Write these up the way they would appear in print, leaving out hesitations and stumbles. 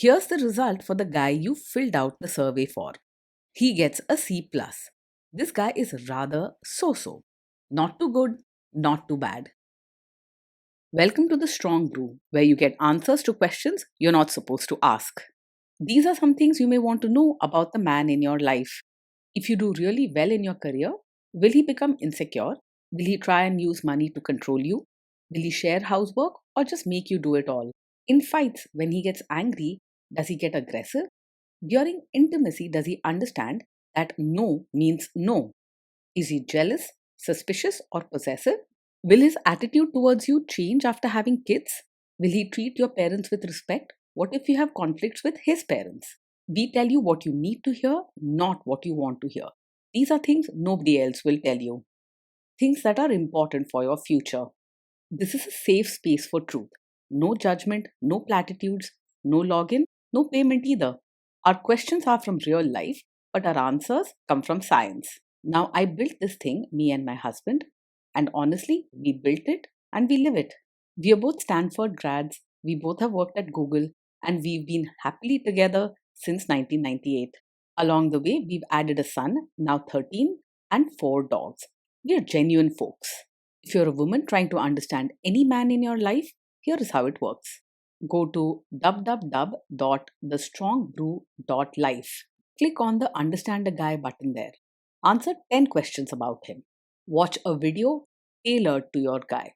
Here's the result for the guy you filled out the survey for. He gets a C+. plus. This guy is rather so-so. Not too good, not too bad. Welcome to the Strong Brew, where you get answers to questions you're not supposed to ask. These are some things you may want to know about the man in your life. If you do really well in your career, will he become insecure? Will he try and use money to control you? Will he share housework or just make you do it all? In fights, when he gets angry, does he get aggressive? During intimacy, does he understand that no means no? Is he jealous, suspicious, or possessive? Will his attitude towards you change after having kids? Will he treat your parents with respect? What if you have conflicts with his parents? We tell you what you need to hear, not what you want to hear. These are things nobody else will tell you. Things that are important for your future. This is a safe space for truth. No judgment, no platitudes, no login, no payment either. Our questions are from real life, but our answers come from science. Now, I built this thing, me and my husband, and honestly, we built it and we live it. We are both Stanford grads, we both have worked at Google, and we've been happily together since 1998. Along the way, we've added a son, now 13, and 4 dogs. We are genuine folks. If you're a woman trying to understand any man in your life, here is how it works. Go to www.thestrongbrew.life. Click on the Understand a Guy button there. Answer 10 questions about him. Watch a video tailored to your guy.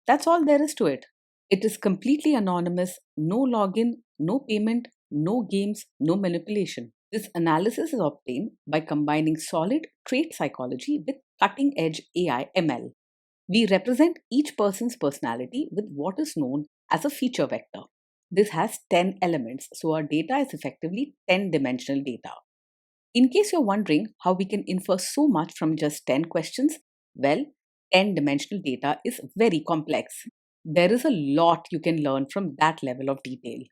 That's all there is to it. It is completely anonymous, no login, no payment, no games, no manipulation. This analysis is obtained by combining solid trait psychology with cutting edge AI ML. We represent each person's personality with what is known as a feature vector. This has 10 elements, so our data is effectively 10-dimensional data. In case you're wondering how we can infer so much from just 10 questions, well, 10-dimensional data is very complex. There is a lot you can learn from that level of detail.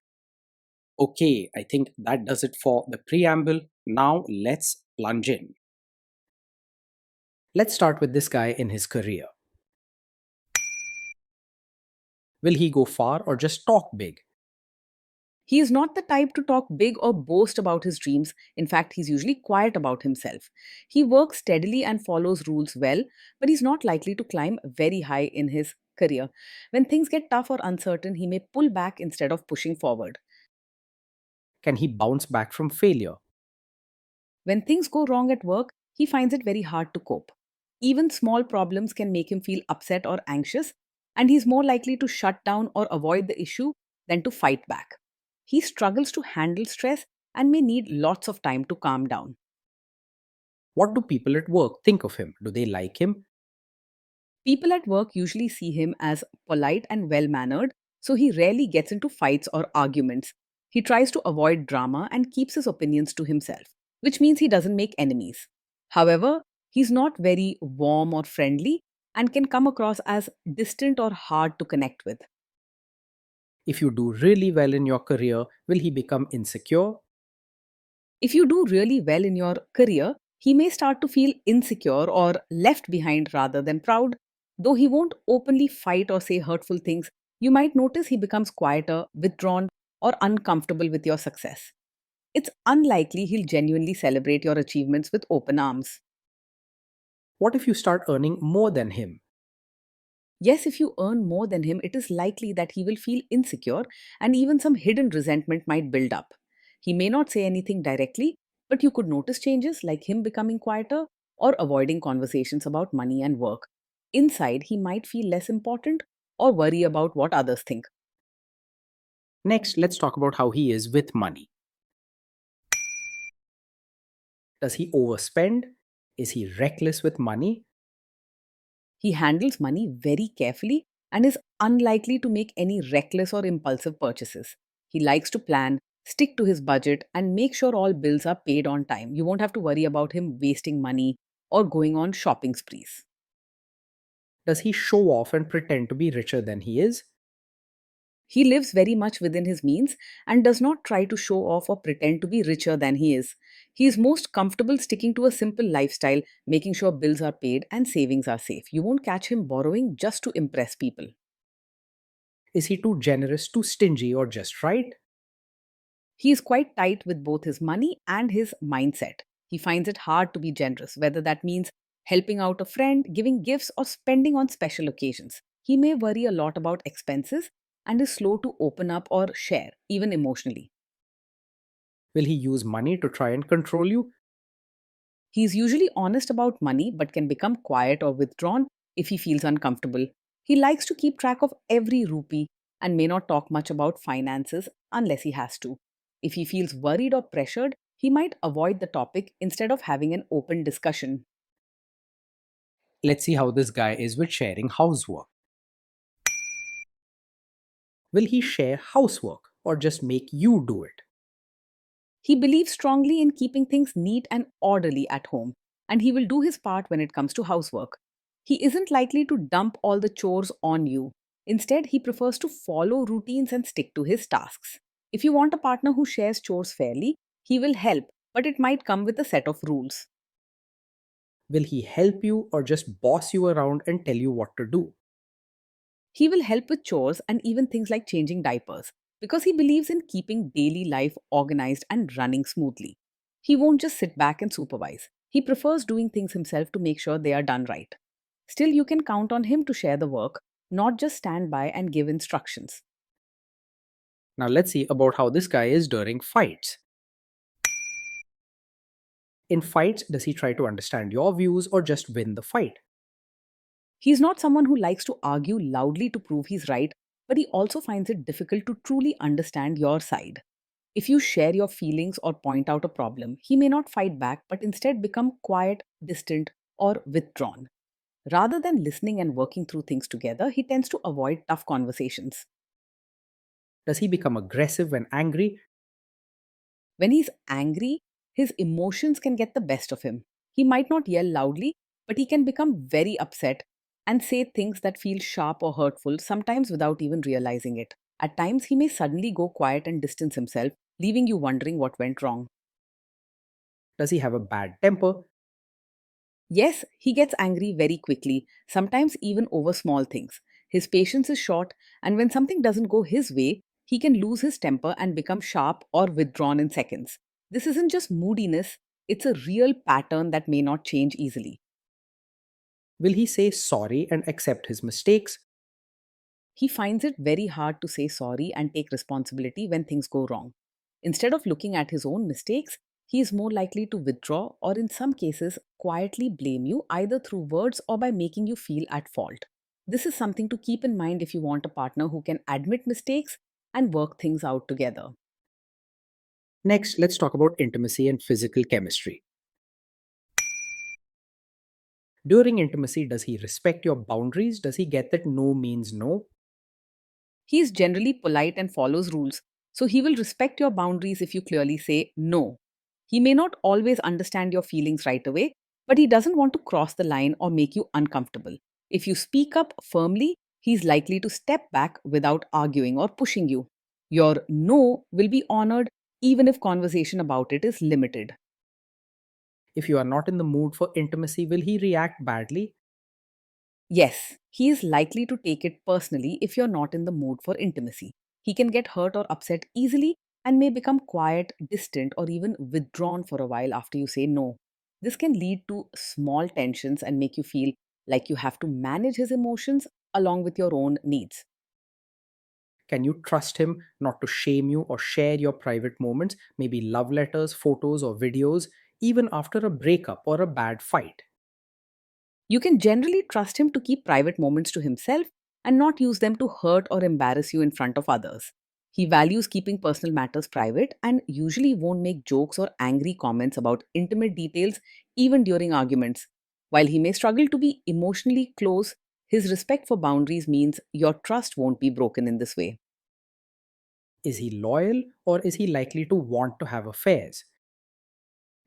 Okay, I think that does it for the preamble. Now let's plunge in. Let's start with this guy in his career. Will he go far or just talk big? He is not the type to talk big or boast about his dreams. In fact, he's usually quiet about himself. He works steadily and follows rules well, but he's not likely to climb very high in his career. When things get tough or uncertain, he may pull back instead of pushing forward. Can he bounce back from failure? When things go wrong at work, he finds it very hard to cope. Even small problems can make him feel upset or anxious, and he's more likely to shut down or avoid the issue than to fight back. He struggles to handle stress and may need lots of time to calm down. What do people at work think of him? Do they like him? People at work usually see him as polite and well mannered, so he rarely gets into fights or arguments. He tries to avoid drama and keeps his opinions to himself, which means he doesn't make enemies. However, he's not very warm or friendly and can come across as distant or hard to connect with. If you do really well in your career, will he become insecure? If you do really well in your career, he may start to feel insecure or left behind rather than proud. Though he won't openly fight or say hurtful things, you might notice he becomes quieter, withdrawn, or uncomfortable with your success. It's unlikely he'll genuinely celebrate your achievements with open arms. What if you start earning more than him? Yes, if you earn more than him, it is likely that he will feel insecure and even some hidden resentment might build up. He may not say anything directly, but you could notice changes like him becoming quieter or avoiding conversations about money and work. Inside, he might feel less important or worry about what others think. Next, let's talk about how he is with money. Does he overspend? Is he reckless with money? He handles money very carefully and is unlikely to make any reckless or impulsive purchases. He likes to plan, stick to his budget, and make sure all bills are paid on time. You won't have to worry about him wasting money or going on shopping sprees. Does he show off and pretend to be richer than he is? He lives very much within his means and does not try to show off or pretend to be richer than he is. He is most comfortable sticking to a simple lifestyle, making sure bills are paid and savings are safe. You won't catch him borrowing just to impress people. Is he too generous, too stingy, or just right? He is quite tight with both his money and his mindset. He finds it hard to be generous, whether that means helping out a friend, giving gifts, or spending on special occasions. He may worry a lot about expenses and is slow to open up or share, even emotionally. Will he use money to try and control you? He is usually honest about money but can become quiet or withdrawn if he feels uncomfortable. He likes to keep track of every rupee and may not talk much about finances unless he has to. If he feels worried or pressured, he might avoid the topic instead of having an open discussion. Let's see how this guy is with sharing housework. Will he share housework or just make you do it? He believes strongly in keeping things neat and orderly at home, and he will do his part when it comes to housework. He isn't likely to dump all the chores on you. Instead, he prefers to follow routines and stick to his tasks. If you want a partner who shares chores fairly, he will help, but it might come with a set of rules. Will he help you or just boss you around and tell you what to do? He will help with chores and even things like changing diapers because he believes in keeping daily life organized and running smoothly. He won't just sit back and supervise. He prefers doing things himself to make sure they are done right. Still, you can count on him to share the work, not just stand by and give instructions. Now let's see about how this guy is during fights. In fights, does he try to understand your views or just win the fight? He's not someone who likes to argue loudly to prove he's right, but he also finds it difficult to truly understand your side. If you share your feelings or point out a problem, he may not fight back but instead become quiet, distant, or withdrawn. Rather than listening and working through things together, he tends to avoid tough conversations. Does he become aggressive when angry? When he's angry, his emotions can get the best of him. He might not yell loudly, but he can become very upset and say things that feel sharp or hurtful, sometimes without even realizing it. At times, he may suddenly go quiet and distance himself, leaving you wondering what went wrong. Does he have a bad temper? Yes, he gets angry very quickly, sometimes even over small things. His patience is short, and when something doesn't go his way, he can lose his temper and become sharp or withdrawn in seconds. This isn't just moodiness, it's a real pattern that may not change easily. Will he say sorry and accept his mistakes? He finds it very hard to say sorry and take responsibility when things go wrong. Instead of looking at his own mistakes, he is more likely to withdraw or, in some cases, quietly blame you either through words or by making you feel at fault. This is something to keep in mind if you want a partner who can admit mistakes and work things out together. Next, let's talk about intimacy and physical chemistry. During intimacy, does he respect your boundaries? Does he get that no means no? He is generally polite and follows rules, so he will respect your boundaries if you clearly say no. He may not always understand your feelings right away, but he doesn't want to cross the line or make you uncomfortable. If you speak up firmly, he's likely to step back without arguing or pushing you. Your no will be honored even if conversation about it is limited. If you are not in the mood for intimacy, will he react badly? Yes, he is likely to take it personally if you're not in the mood for intimacy. He can get hurt or upset easily and may become quiet, distant, or even withdrawn for a while after you say no. This can lead to small tensions and make you feel like you have to manage his emotions along with your own needs. Can you trust him not to shame you or share your private moments, maybe love letters, photos, or videos, even after a breakup or a bad fight? You can generally trust him to keep private moments to himself and not use them to hurt or embarrass you in front of others. He values keeping personal matters private and usually won't make jokes or angry comments about intimate details even during arguments. While he may struggle to be emotionally close, his respect for boundaries means your trust won't be broken in this way. Is he loyal or is he likely to want to have affairs?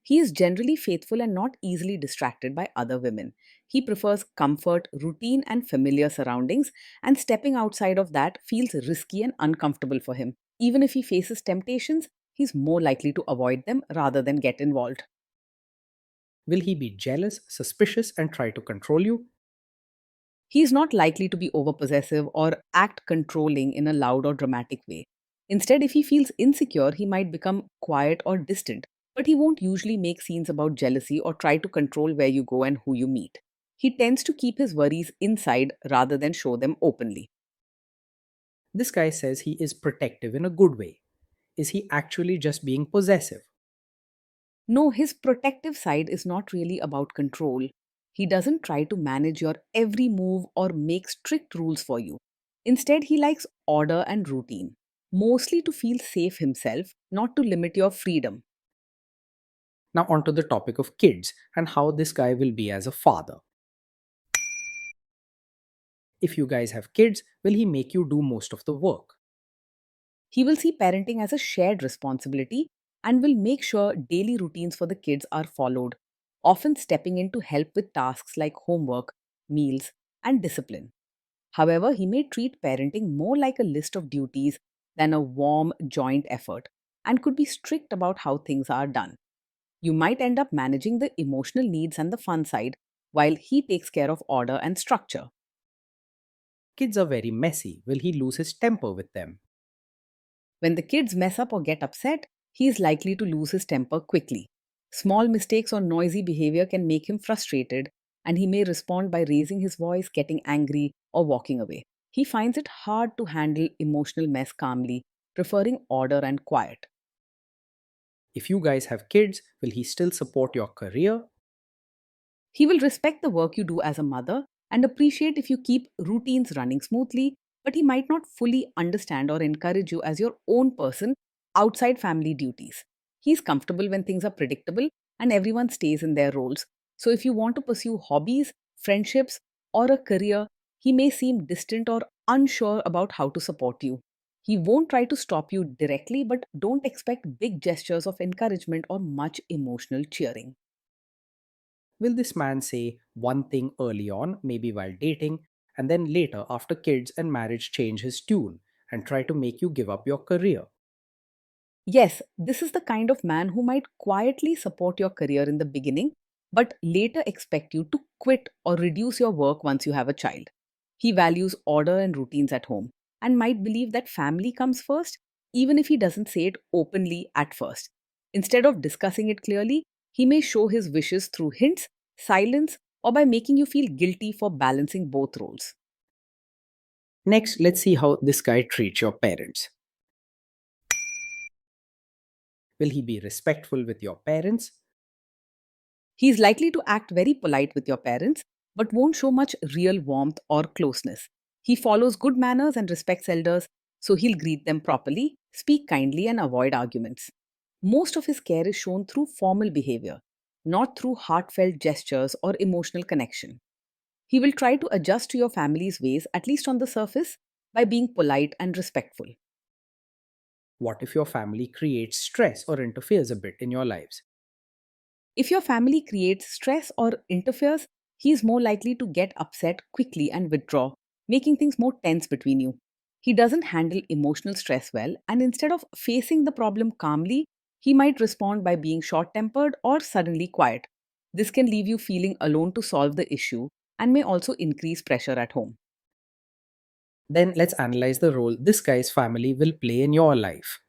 He is generally faithful and not easily distracted by other women. He prefers comfort, routine, and familiar surroundings, and stepping outside of that feels risky and uncomfortable for him. Even if he faces temptations, he's more likely to avoid them rather than get involved. Will he be jealous, suspicious, and try to control you? He is not likely to be overpossessive or act controlling in a loud or dramatic way. Instead, if he feels insecure, he might become quiet or distant, but he won't usually make scenes about jealousy or try to control where you go and who you meet. He tends to keep his worries inside rather than show them openly. This guy says he is protective in a good way. Is he actually just being possessive? No, his protective side is not really about control. He doesn't try to manage your every move or make strict rules for you. Instead, he likes order and routine, mostly to feel safe himself, not to limit your freedom. Now, onto the topic of kids and how this guy will be as a father. If you guys have kids, will he make you do most of the work? He will see parenting as a shared responsibility and will make sure daily routines for the kids are followed, often stepping in to help with tasks like homework, meals, and discipline. However, he may treat parenting more like a list of duties than a warm, joint effort and could be strict about how things are done. You might end up managing the emotional needs and the fun side while he takes care of order and structure. Kids are very messy. Will he lose his temper with them? When the kids mess up or get upset, he is likely to lose his temper quickly. Small mistakes or noisy behavior can make him frustrated, and he may respond by raising his voice, getting angry, or walking away. He finds it hard to handle emotional mess calmly, preferring order and quiet. If you guys have kids, will he still support your career? He will respect the work you do as a mother and appreciate if you keep routines running smoothly, but he might not fully understand or encourage you as your own person outside family duties. He's comfortable when things are predictable and everyone stays in their roles. So if you want to pursue hobbies, friendships, or a career, he may seem distant or unsure about how to support you. He won't try to stop you directly, but don't expect big gestures of encouragement or much emotional cheering. Will this man say one thing early on, maybe while dating, and then later, after kids and marriage, change his tune and try to make you give up your career? Yes, this is the kind of man who might quietly support your career in the beginning, but later expect you to quit or reduce your work once you have a child. He values order and routines at home and might believe that family comes first, even if he doesn't say it openly at first. Instead of discussing it clearly, he may show his wishes through hints, silence, or by making you feel guilty for balancing both roles. Next, let's see how this guy treats your parents. Will he be respectful with your parents? He is likely to act very polite with your parents, but won't show much real warmth or closeness. He follows good manners and respects elders, so he'll greet them properly, speak kindly, and avoid arguments. Most of his care is shown through formal behavior, not through heartfelt gestures or emotional connection. He will try to adjust to your family's ways, at least on the surface, by being polite and respectful. What if your family creates stress or interferes a bit in your lives? If your family creates stress or interferes, he is more likely to get upset quickly and withdraw, making things more tense between you. He doesn't handle emotional stress well, and instead of facing the problem calmly, he might respond by being short tempered or suddenly quiet. This can leave you feeling alone to solve the issue and may also increase pressure at home. Then let's analyze the role this guy's family will play in your life.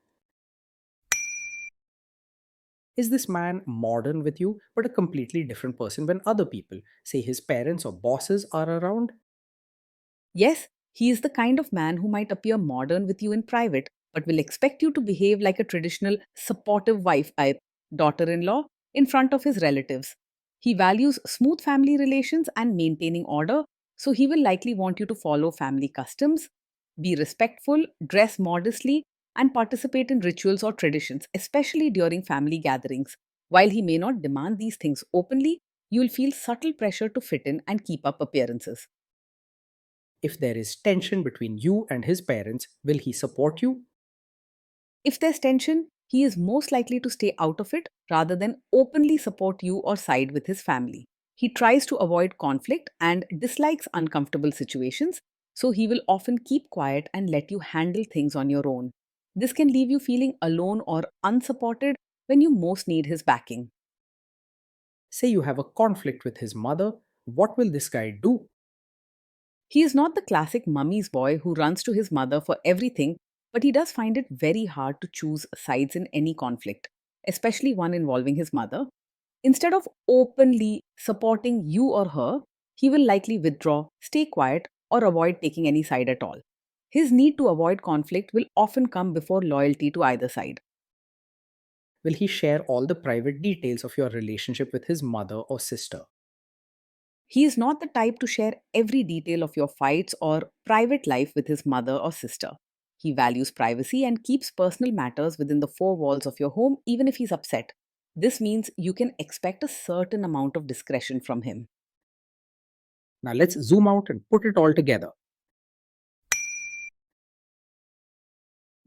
Is this man modern with you, but a completely different person when other people, say his parents or bosses, are around? Yes, he is the kind of man who might appear modern with you in private, but will expect you to behave like a traditional supportive daughter in law in front of his relatives. He values smooth family relations and maintaining order, so he will likely want you to follow family customs, be respectful, dress modestly, and participate in rituals or traditions, especially during family gatherings. While he may not demand these things openly, you will feel subtle pressure to fit in and keep up appearances. If there is tension between you and his parents, will he support you? If there's tension, he is most likely to stay out of it rather than openly support you or side with his family. He tries to avoid conflict and dislikes uncomfortable situations, so he will often keep quiet and let you handle things on your own. This can leave you feeling alone or unsupported when you most need his backing. Say you have a conflict with his mother, what will this guy do? He is not the classic mummy's boy who runs to his mother for everything, but he does find it very hard to choose sides in any conflict, especially one involving his mother. Instead of openly supporting you or her, he will likely withdraw, stay quiet, or avoid taking any side at all. His need to avoid conflict will often come before loyalty to either side. Will he share all the private details of your relationship with his mother or sister? He is not the type to share every detail of your fights or private life with his mother or sister. He values privacy and keeps personal matters within the four walls of your home, even if he's upset. This means you can expect a certain amount of discretion from him. Now let's zoom out and put it all together.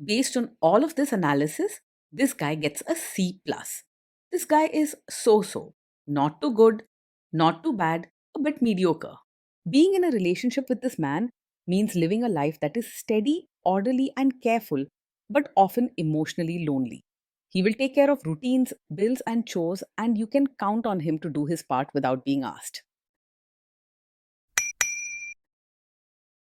Based on all of this analysis, this guy gets a C plus. This guy is so, not too good, not too bad, a bit mediocre. Being in a relationship with this man means living a life that is steady, orderly, and careful, but often emotionally lonely. He will take care of routines, bills, and chores, and you can count on him to do his part without being asked.